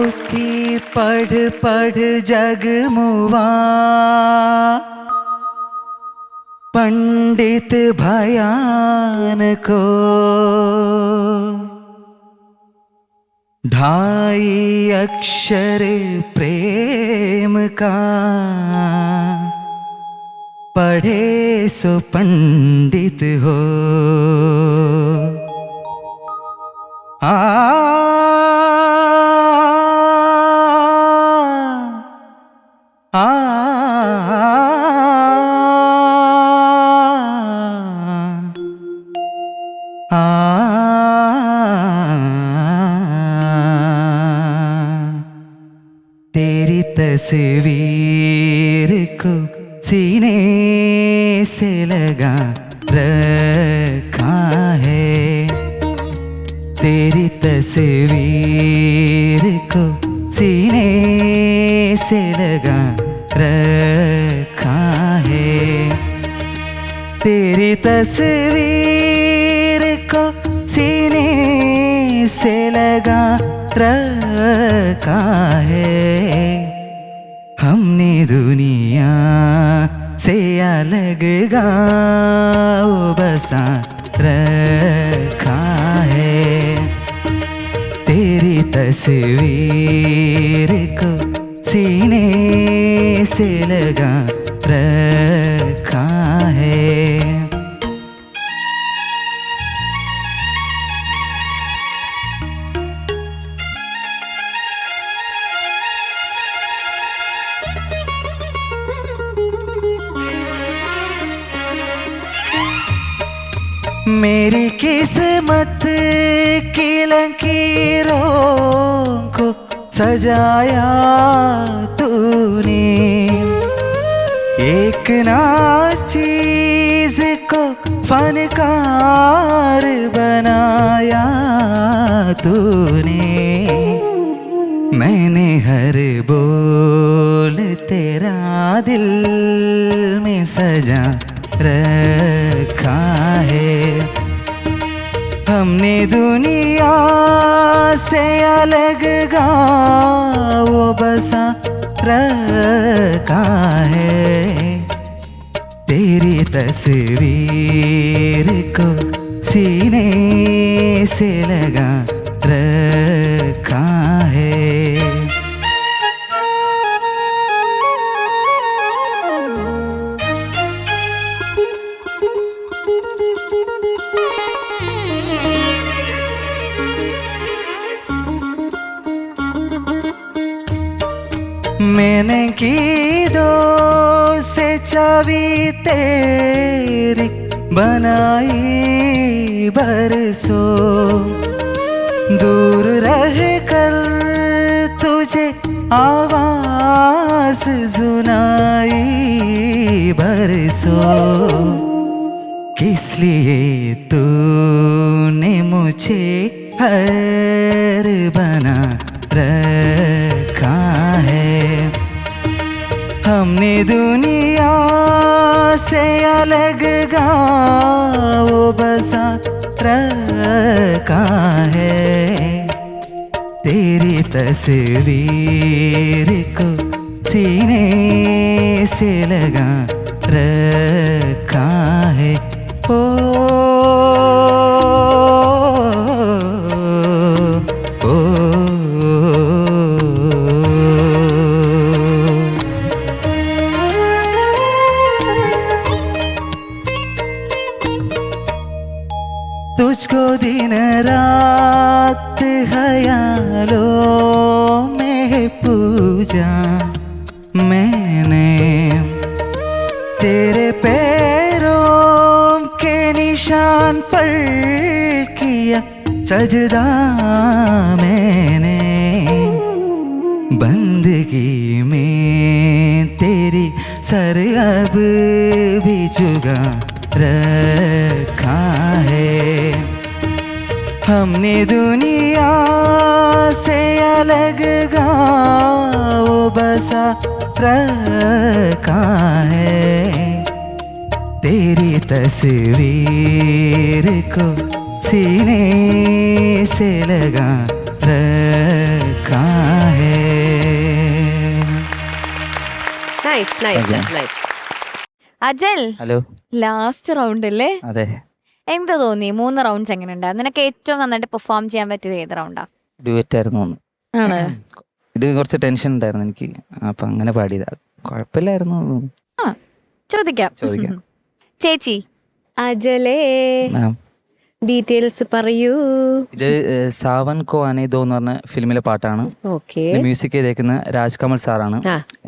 पोथी पढ़ पढ़ जगमुआ पंडित भयान को 2.5 अक्षर प्रेम का पढ़े सो पंडित हो। तेरी तस्वीर को सीने से लगा रखा है, तेरी तस्वीर को सीने से लगा रखा है, तेरी तस्वीर को सीने से लगा रखा है। हमने दुनिया से अलग गाँव बसा रखा है, तेरी तस्वीर को सीने से लगा रखा है। मेरी किस्मत की लकीरों को सजाया तूने, एक ना चीज को फनकार बनाया तूने। मैंने हर बोल तेरा दिल में सजा रखा है, हमने दुनिया से अलग गाँव बसा रखा है, तेरी तस्वीर को सीने से लगा रखा है। मैंने की दो से चाबी तेरी बनाई बरसों, दूर रह कर तुझे आवाज सुनाई बरसों। किस लिए तूने मुझे हर बना रखा है, हमने दुनिया से अलग गाँव बसा रखा है, तेरी तस्वीर को सीने से लगा रखा है। ओ तुझको दिन रात ख्यालों में पूजा मैंने, तेरे पैरों के निशान पर किया सजदा मैंने। बंदगी में तेरी सर अब भी झुका रखा है, हमने दुनिया से अलग गाँव बसा रखा है, तेरी तस्वीर को सीने से लगा रखा है। Nice nice nice. Agile, hello. Last round അല്ലേ? അതെ. എന്താ തോന്നി? 3 റൗണ്ട്സ് എങ്ങനെ ഉണ്ടായിരുന്നു? നിനക്ക് ഏറ്റവും നന്നായിട്ട് പെർഫോം ചെയ്യാൻ പറ്റിയത് ഏത് റൗണ്ടാ? ഡ്യുവറ്റ് ആയിരുന്നു ഒന്ന്. ആണ്. ഇത് കുറച്ച് ടെൻഷൻ ഉണ്ടായിരുന്നു എനിക്ക്, അപ്പൊ അങ്ങനെ പാടിയതാ. കുഴപ്പമില്ലായിരുന്നു. ആ, ചോദിക്കാം. ചേച്ചി. അജലേ, മാം, ഡീറ്റെയിൽസ് പറയൂ. ഇത് സാവൻ കോ ആനെ ദോ എന്ന് പറഞ്ഞ ഫിലിമിലെ പാട്ടാണ്. ഓക്കെ. മ്യൂസിക് ചെയ്തേക്കുന്ന രാജ് കമൽ സാറാണ്.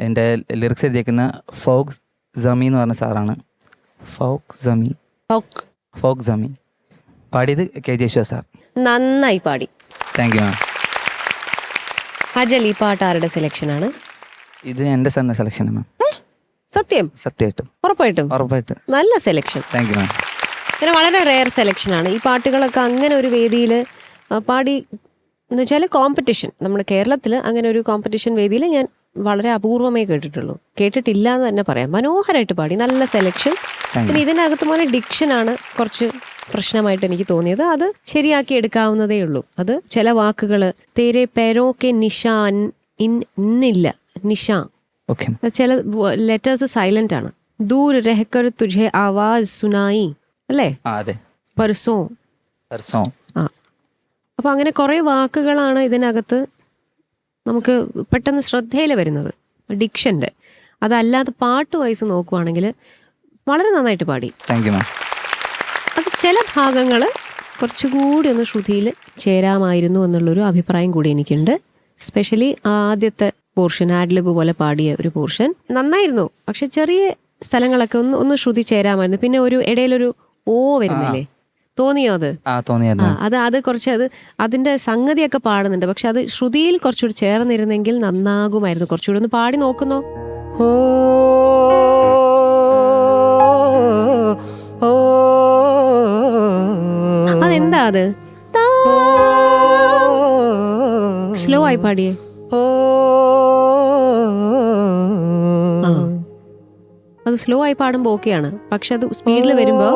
എൻ്റെ ലിറിക്സ് എഴുതിയേക്കുന്ന ഫോക്ക് ജമി എന്ന് പറഞ്ഞ സാറാണ്. ഫോക്ക് ജമി. പാടിയത് KJ യേശുദാസ് സാർ. നന്നായി പാടി. Thank you ma'am. അജൽ, ഈ പാട്ട് ആരുടെ സെലക്ഷൻ ആണ്? ഇത് എൻ്റെ സാറിൻ്റെ സെലക്ഷനാണ് മാം. സത്യം? സത്യമായിട്ടും ഉറപ്പായിട്ട് നല്ല സെലക്ഷൻ. Thank you ma'am. പിന്നെ വളരെ റെയർ സെലക്ഷനാണ് ഈ പാട്ടുകളൊക്കെ. അങ്ങനെ ഒരു വേദിയിൽ പാടി എന്ന് വെച്ചാൽ കോമ്പറ്റീഷൻ, നമ്മുടെ കേരളത്തിൽ അങ്ങനെ ഒരു കോമ്പറ്റീഷൻ വേദിയിൽ ഞാൻ വളരെ അപൂർവമേ കേട്ടിട്ടുള്ളൂ. കേട്ടിട്ടില്ല എന്ന് തന്നെ പറയാം. മനോഹരമായിട്ട് പാടി, നല്ല സെലക്ഷൻ. പിന്നെ ഇതിനകത്ത് പോലെ ഡിക്ഷനാണ് കുറച്ച് പ്രശ്നമായിട്ട് എനിക്ക് തോന്നിയത്. അത് ശരിയാക്കി എടുക്കാവുന്നതേ ഉള്ളൂ. അത് ചില വാക്കുകൾ തേരെ പേരോക്കെ നിഷാൻ ഇന്നില്ല, നിഷാ, ചില ലെറ്റേഴ്സ് സൈലന്റ് ആണ്. ദൂർ രഹക്കർ തുझे ആവാസ് സുനായി അല്ലേ? പർസോ. ആ, അപ്പൊ അങ്ങനെ കുറെ വാക്കുകളാണ് ഇതിനകത്ത് നമുക്ക് പെട്ടെന്ന് ശ്രദ്ധയിൽ വരുന്നത് ഡിക്ഷൻ്റെ. അതല്ലാതെ പാട്ട് വൈസ് നോക്കുവാണെങ്കിൽ വളരെ നന്നായിട്ട് പാടി. അത് ചില ഭാഗങ്ങൾ കുറച്ചുകൂടി ഒന്ന് ശ്രുതിയിൽ ചേരാമായിരുന്നു എന്നുള്ളൊരു അഭിപ്രായം കൂടി എനിക്കുണ്ട്. സ്പെഷ്യലി ആദ്യത്തെ പോർഷൻ, ആഡ്ലിബ് പോലെ പാടിയ ഒരു പോർഷൻ നന്നായിരുന്നു. പക്ഷെ ചെറിയ സ്ഥലങ്ങളൊക്കെ ഒന്ന് ശ്രുതി ചേരാമായിരുന്നു. പിന്നെ ഒരു ഇടയിലൊരു ഓ വരുന്നില്ലേ, തോന്നിയോ അത്? അത് കുറച്ച് അതിന്റെ സംഗതിയൊക്കെ പാടുന്നുണ്ട്. പക്ഷെ അത് ശ്രുതിയിൽ കുറച്ചുകൂടി ചേർന്നിരുന്നെങ്കിൽ നന്നാകുമായിരുന്നു. കുറച്ചുകൂടി ഒന്ന് പാടി നോക്കുന്നോ? അതെന്താ അത്? സ്ലോ ആയി പാടിയേ. അത് സ്ലോ ആയി പാടുമ്പോ ഓക്കെയാണ്. പക്ഷെ അത് സ്പീഡിൽ വരുമ്പോ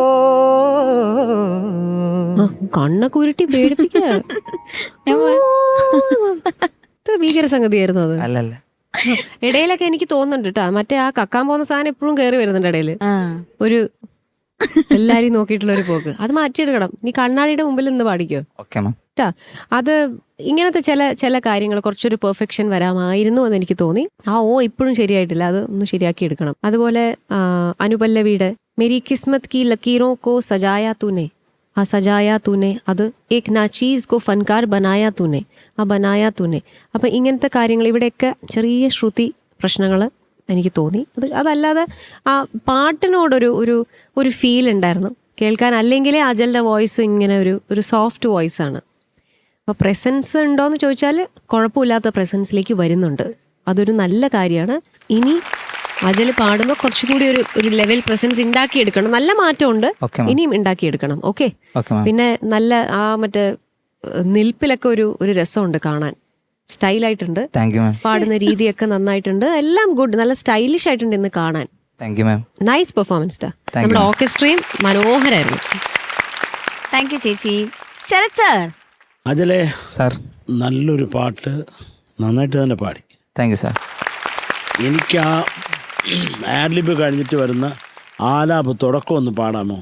കണ്ണൊക്കെ ഉരുട്ടി പേടിപ്പിക്ക. ഭീകര സംഗതിയായിരുന്നു അത്. ഇടയിലൊക്കെ എനിക്ക് തോന്നുന്നുണ്ട് കേട്ടാ, മറ്റേ ആ കക്കാൻ പോകുന്ന സാധനം എപ്പോഴും കയറി വരുന്നുണ്ട് ഇടയില്. ഒരു എല്ലാരെയും നോക്കിയിട്ടുള്ള ഒരു പോക്ക് അത് മാറ്റിയെടുക്കണം. നീ കണ്ണാടിയുടെ മുമ്പിൽ നിന്ന് പാടിക്കോ ട്ടാ. അത് ഇങ്ങനത്തെ ചില കാര്യങ്ങൾ കുറച്ചൊരു പെർഫെക്ഷൻ വരാമായിരുന്നു എന്ന് എനിക്ക് തോന്നി. ഇപ്പോഴും ശരിയായിട്ടില്ല, അത് ഒന്ന് ശരിയാക്കി എടുക്കണം. അതുപോലെ അനുപല്ലവിയുടെ മെരി കിസ്മത് കി ലക്കീറോ കോ സജായാ തൂനെ, ആ സജായാ തൂനെ, അത് ഏക് നാചീസ് കോ ഫൻകാർ ബനായാ തൂനെ, ആ ബനായാ തൂനെ. അപ്പം ഇങ്ങനത്തെ കാര്യങ്ങൾ ഇവിടെയൊക്കെ ചെറിയ ശ്രുതി പ്രശ്നങ്ങൾ എനിക്ക് തോന്നി. അതല്ലാതെ ആ പാട്ടിനോടൊരു ഒരു ഫീൽ ഉണ്ടായിരുന്നു കേൾക്കാൻ. അല്ലെങ്കിലേ അജലിൻ്റെ വോയിസ് ഇങ്ങനെ ഒരു സോഫ്റ്റ് വോയിസ് ആണ്. അപ്പോൾ പ്രസൻസ് ഉണ്ടോയെന്ന് ചോദിച്ചാൽ കുഴപ്പമില്ലാത്ത പ്രസൻസിലേക്ക് വരുന്നുണ്ട്. അതൊരു നല്ല കാര്യമാണ്. ഇനി അജൽ പാടുമ്പോൾ കുറച്ചുകൂടി ഒരു ലെവൽ പ്രസൻസ് ഉണ്ടാക്കിയെടുക്കണം. നല്ല മാറ്റമുണ്ട്, ഇനിയും ഉണ്ടാക്കിയെടുക്കണം. ഓക്കെ. പിന്നെ നല്ല ആ മറ്റേ നിൽപ്പിലൊക്കെ ഒരു രസമുണ്ട് കാണാൻ. സ്റ്റൈലായിട്ടുണ്ട്, പാടുന്ന രീതിയൊക്കെ നന്നായിട്ടുണ്ട്. എല്ലാം ഗുഡ്, നല്ല സ്റ്റൈലിഷ് ആയിട്ടുണ്ട് ഇന്ന് കാണാൻ. നൈസ് പെർഫോമൻസ് ടാ. നമ്മുടെ ഓർക്കസ്ട്രയും മനോഹരായിരുന്നു. താങ്ക് യു ചേച്ചി. ശരത് സാർ. അജലേ സാർ, നല്ലൊരു പാട്ട് നന്നായിട്ട് തന്നെ പാടി. Thank you sir. എനിക്ക് ആ ആഡ്ലിബ് കഴിഞ്ഞിട്ട് വരുന്ന ആലാപ് തുടക്കം ഒന്ന് പാടാമോ?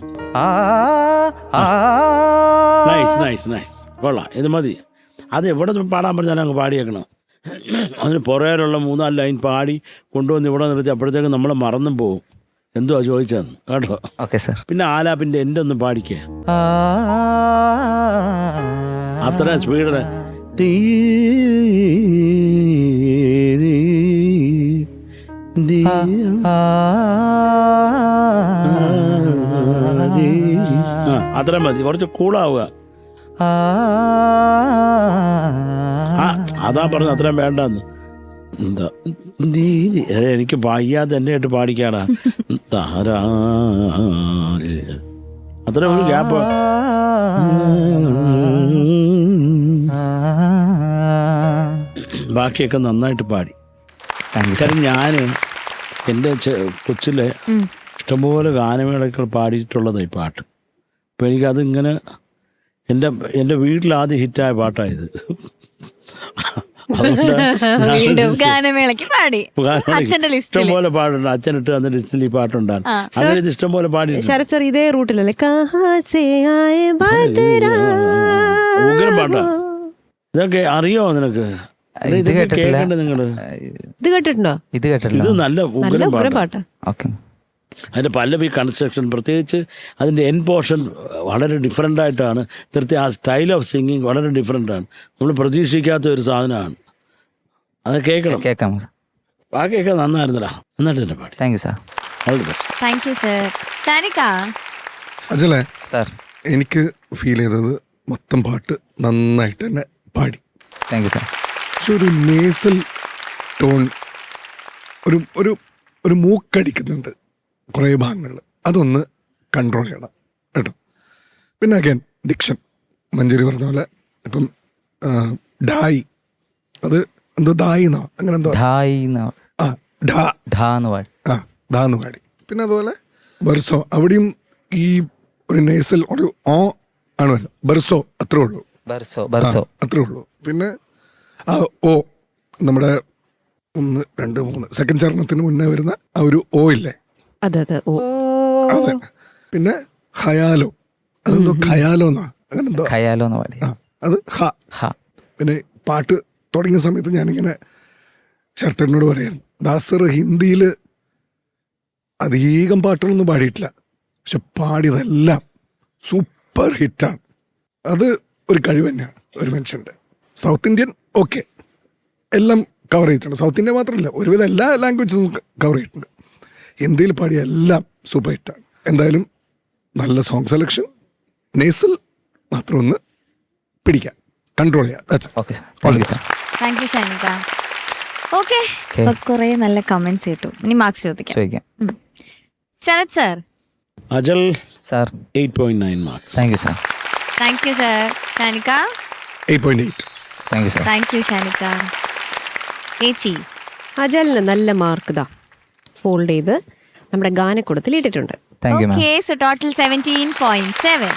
നൈസ് നൈസ് നൈസ്, കൊള്ളാം. ഇത് മതി. അത് എവിടെ പാടാൻ പറഞ്ഞാലും അങ്ങ് പാടിയേക്കണം. അതിന് പുറകിലുള്ള 3-4 ലൈൻ പാടി കൊണ്ടുവന്ന് ഇവിടെ നിർത്തി അപ്പോഴത്തേക്ക് നമ്മൾ മറന്നും പോകും എന്തുവാ ചോദിച്ചതെന്ന്, കേട്ടോ? Okay sir. പിന്നെ ആലാപിൻ്റെ എൻ്റെ ഒന്ന് പാടിക്കേ, അത്ര സ്പീഡിന്. അത്ര മതി, കുറച്ച് കൂളാവുക. അതാ പറഞ്ഞു അത്രയും വേണ്ടെന്ന്. എന്താ എനിക്ക് വയ്യാതെ എന്നെ ആയിട്ട് പാടിക്കാടാ. അത്ര ഒരു ഗ്യാപ്പ്. ബാക്കിയൊക്കെ നന്നായിട്ട് പാടി. കാരണം ഞാൻ എൻ്റെ കൊച്ചിലെ ഇഷ്ടംപോലെ ഗാനമേളകൾ പാടിയിട്ടുള്ളതായി പാട്ട്. അപ്പം എനിക്കതിങ്ങനെ എൻ്റെ വീട്ടിൽ ആദ്യം ഹിറ്റായ പാട്ടായത്. അതുകൊണ്ട് ഞാൻ വീണ്ടും ഗാനമേളയ്ക്ക് പാടി അച്ഛന്റെ ഇഷ്ടം ലിസ്റ്റിൽ പോലെ പാടുണ്ട്. അച്ഛനിട്ട് തന്ന ലിസ്റ്റിൽ ഈ പാട്ടുണ്ടാണ്. അങ്ങനെ ഇത് ഇഷ്ടം പോലെ പാടി. ശരത് സർ ഇതേ റൂട്ടിലല്ലേ കഹാ സേ ആയേ ബദരാ. ഉഗ്രം പാട്ടാ. ഇതൊക്കെ അറിയോ നിനക്ക്? ഇത് ഇതൊക്കെ കേട്ടിട്ടില്ല. കേൾക്കണ്ടേ നിങ്ങള്? ഇത് കേട്ടിട്ടുണ്ടോ? ഇത് കേട്ടില്ല. ഇത് നല്ല നല്ല ഉഗ്രം ഉഗ്രം പാട്ടാ. പാട്ടാ. ഓക്കെ. അതിൻ്റെ പല്ലവി കൺസ്ട്രക്ഷൻ പ്രത്യേകിച്ച് അതിൻ്റെ എൻ പോർഷൻ വളരെ ഡിഫറെൻ്റ് ആയിട്ടാണ്. തീർച്ചയായും ആ സ്റ്റൈൽ ഓഫ് സിംഗിങ് വളരെ ഡിഫറെൻ്റാണ്. നമ്മൾ പ്രതീക്ഷിക്കാത്ത ഒരു സാധനമാണ്. അത് കേൾക്കണം. കേൾക്കാം. ബാക്കിയൊക്കെ നന്നായിരുന്നടാ. നന്നായിട്ട് തന്നെ പാടി. Thank you sir. All the best. Thank you sir. Shanika അജലെ, സാർ എനിക്ക് ഫീൽ ചെയ്തത് മൊത്തം പാട്ട് നന്നായിട്ട് തന്നെ പാടി. Thank you sir. പക്ഷെ ഒരു നേസൽ ടോൺ, ഒരു ഒരു ഒരു മൂക്കടിക്കുന്നുണ്ട് കുറേ ഭാഗങ്ങളിൽ. അതൊന്ന് കൺട്രോൾ ചെയ്യണം കേട്ടോ. പിന്നെ അഗൈൻ ഡിക്ഷൻ മഞ്ചേരി പറഞ്ഞ പോലെ ഇപ്പം ഡായി, അത് എന്തോ ദായി എന്നോ അങ്ങനെ എന്തോ, ധായ് ന്ന് ആ ഡാ ധാ എന്ന് പാടി. ആ ദാന്ന് പാടി. പിന്നെ അതുപോലെ ബർസോ, അവിടെയും ഈ ഒരു നേസൽ ഒരു ഓ ആണ് വരുന്നത്. ബർസോ അത്രേ ഉള്ളൂ. ബർസോ ബർസോ. അത്രേ ഉള്ളൂ. പിന്നെ ആ ഓ നമ്മുടെ 1 2 3 സെക്കൻഡ് ചരണത്തിന് മുന്നേ വരുന്ന ആ ഒരു ഓ ഇല്ലേ, അതെ അതെ. ഓ അതെ. പിന്നെ ഹയാലോ, അതെന്തോ ഖയാലോ എന്നാ അങ്ങനെ എന്തോ, ഖയാലോ എന്ന് പാടി. ആ അത് ഹ. ഹ. പിന്നെ പാട്ട് തുടങ്ങിയ സമയത്ത് ഞാനിങ്ങനെ ശരത്തേട്ടനോട് പറയായിരുന്നു, ദാസർ ഹിന്ദിയിൽ അധികം പാട്ടുകളൊന്നും പാടിയിട്ടില്ല, പക്ഷെ പാടിയതെല്ലാം സൂപ്പർ ഹിറ്റാണ്. അത് ഒരു കഴിവ് തന്നെയാണ് ഒരു മനുഷ്യൻ്റെ. സൗത്ത് ഇന്ത്യൻ ഓക്കെ എല്ലാം കവർ ചെയ്തിട്ടുണ്ട്. സൗത്ത് ഇന്ത്യ മാത്രമല്ല, ഒരുവിധം എല്ലാ ലാംഗ്വേജസും കവർ ചെയ്തിട്ടുണ്ട്. ഹിന്ദിയിൽ പാടിയ എല്ലാം സൂപ്പർ ഹിറ്റാണ്. എന്തായാലും നല്ല സോങ് സെലക്ഷൻ, നേസൽ മാത്രം ഒന്ന് പിടിക്കാം, കൺട്രോൾ ചെയ്യാം. Okay sir. Thank you sir. Thank you Shanika. Okay, Okay. കുറെ നല്ല കമന്റ്സ് കിട്ടും. ഇനി മാർക്സ് ചോദിക്കാം. ചോദിക്കാം. Sarath sir. Ajal sir 8.9 marks. Thank you sir. Thank you sir. Shanika. 8.8. Thank you sir. Thank you Shanika. ചേച്ചി. അജലിന് നല്ല മാർക്ക് ഇതാ ഫോൾഡ് ചെയ്ത് നമ്മുടെ ഗാനക്കൂടത്തിൽ ഇട്ടിട്ടുണ്ട്. Thank you ma'am. Okay, so total 17.7.